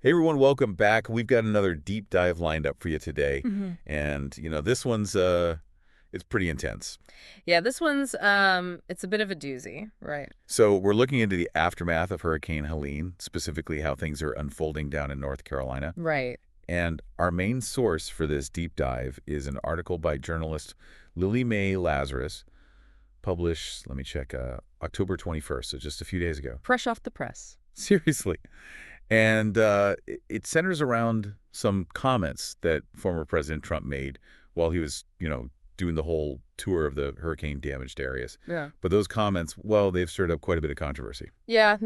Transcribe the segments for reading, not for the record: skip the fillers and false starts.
Hey everyone, welcome back. We've got another deep dive lined up for you today. hmm And, this one's it's pretty intense. Yeah, this one's it's a bit of a doozy, right? So, we're looking into the aftermath of Hurricane Helene, specifically how things are unfolding down in North Carolina. Right. And our main source for this deep dive is an article by journalist Lily Mae Lazarus, published, let me check, October 21st, so just a few days ago. Fresh off the press. Seriously. And it centers around some comments that former President Trump made while he was, doing the whole tour of the hurricane-damaged areas. Yeah. But those comments, well, they've stirred up quite a bit of controversy, Yeah,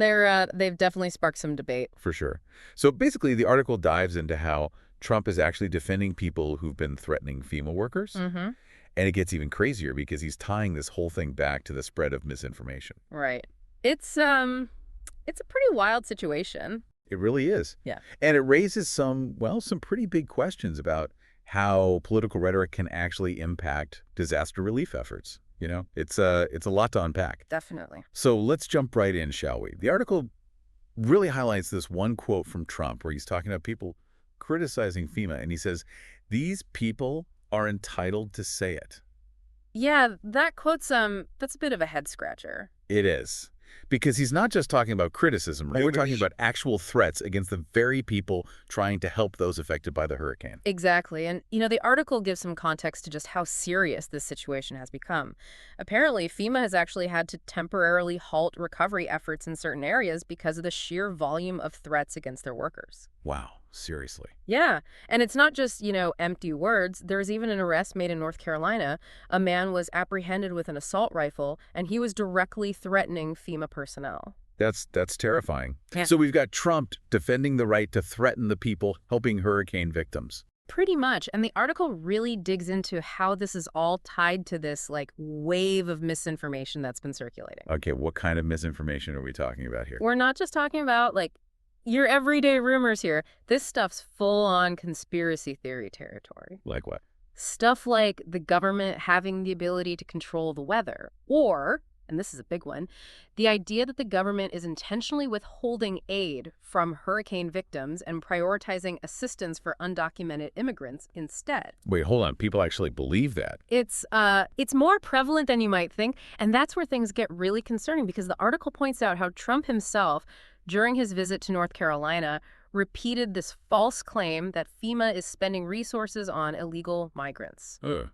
they've definitely sparked some debate. for sure. So basically, the article dives into how Trump is actually defending people who've been threatening FEMA workers. Mm-hmm. And it gets even crazier because he's tying this whole thing back to the spread of misinformation. Right. It's a pretty wild situation. It really is. Yeah. And it raises some pretty big questions about how political rhetoric can actually impact disaster relief efforts. It's a lot to unpack. Definitely. So let's jump right in, shall we? The article really highlights this one quote from Trump where he's talking about people criticizing FEMA, and he says, "These people are entitled to say it." Yeah, that quote's that's a bit of a head scratcher. It is. Because he's not just talking about criticism, right? We're talking about actual threats against the very people trying to help those affected by the hurricane. Exactly. And, the article gives some context to just how serious this situation has become. Apparently, FEMA has actually had to temporarily halt recovery efforts in certain areas because of the sheer volume of threats against their workers. Wow, seriously. Yeah. And it's not just, empty words. There was even an arrest made in North Carolina. A man was apprehended with an assault rifle, and he was directly threatening FEMA personnel. That's terrifying. Yeah. So we've got Trump defending the right to threaten the people helping hurricane victims. Pretty much. And the article really digs into how this is all tied to this wave of misinformation that's been circulating. Okay, what kind of misinformation are we talking about here? We're not just talking about your everyday rumors here. This stuff's full on conspiracy theory territory. Like what? Stuff like the government having the ability to control the weather, or, and this is a big one, the idea that the government is intentionally withholding aid from hurricane victims and prioritizing assistance for undocumented immigrants instead. Wait, hold on. People actually believe that. It's more prevalent than you might think, and that's where things get really concerning because the article points out how Trump himself, during his visit to North Carolina, repeated this false claim that FEMA is spending resources on illegal migrants. Ugh.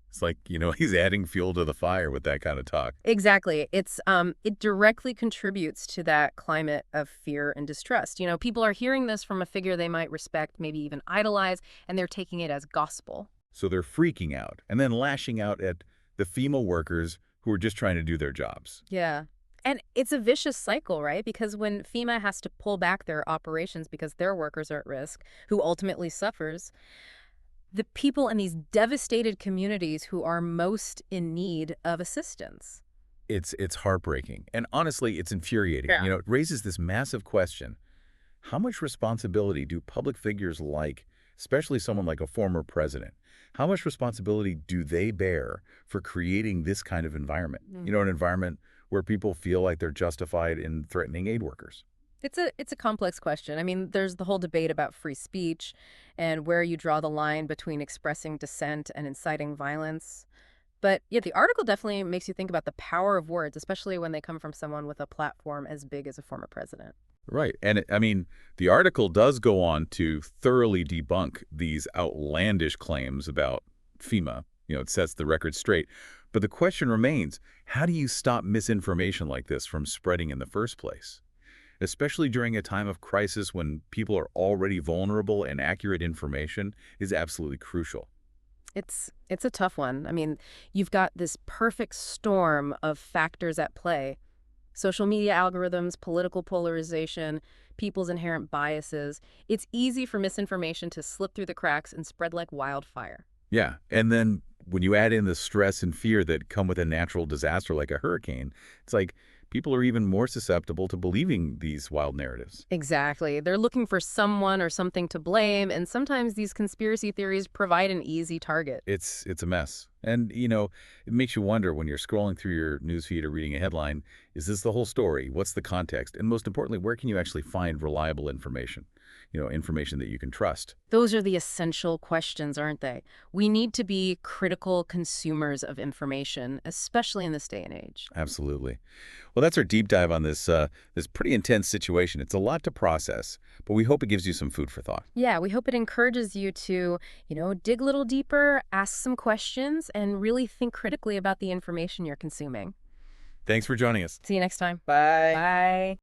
It's like, he's adding fuel to the fire with that kind of talk. Exactly. It directly contributes to that climate of fear and distrust. People are hearing this from a figure they might respect, maybe even idolize, and they're taking it as gospel. So they're freaking out and then lashing out at the FEMA workers who are just trying to do their jobs. Yeah. And it's a vicious cycle, right? Because when FEMA has to pull back their operations because their workers are at risk, who ultimately suffers, the people in these devastated communities who are most in need of assistance. It's heartbreaking. And honestly, it's infuriating. Yeah. It raises this massive question. How much responsibility do public figures especially someone like a former president, how much responsibility do they bear for creating this kind of environment? An environment where people feel like they're justified in threatening aid workers. It's a complex question. I mean, there's the whole debate about free speech and where you draw the line between expressing dissent and inciting violence. But yeah, the article definitely makes you think about the power of words, especially when they come from someone with a platform as big as a former president. Right. And the article does go on to thoroughly debunk these outlandish claims about FEMA. It sets the record straight. But the question remains, how do you stop misinformation like this from spreading in the first place? Especially during a time of crisis when people are already vulnerable and accurate information is absolutely crucial. It's a tough one. I mean, you've got this perfect storm of factors at play. Social media algorithms, political polarization, people's inherent biases. It's easy for misinformation to slip through the cracks and spread like wildfire. Yeah. And then when you add in the stress and fear that come with a natural disaster like a hurricane, it's like people are even more susceptible to believing these wild narratives. Exactly. They're looking for someone or something to blame, and sometimes these conspiracy theories provide an easy target. It's a mess. And, it makes you wonder when you're scrolling through your newsfeed or reading a headline, is this the whole story? What's the context? And most importantly, where can you actually find reliable information? information that you can trust. Those are the essential questions, aren't they? We need to be critical consumers of information, especially in this day and age. Absolutely. Well, that's our deep dive on this pretty intense situation. It's a lot to process, but we hope it gives you some food for thought. Yeah, we hope it encourages you to, dig a little deeper, ask some questions, and really think critically about the information you're consuming. Thanks for joining us. See you next time. Bye. Bye.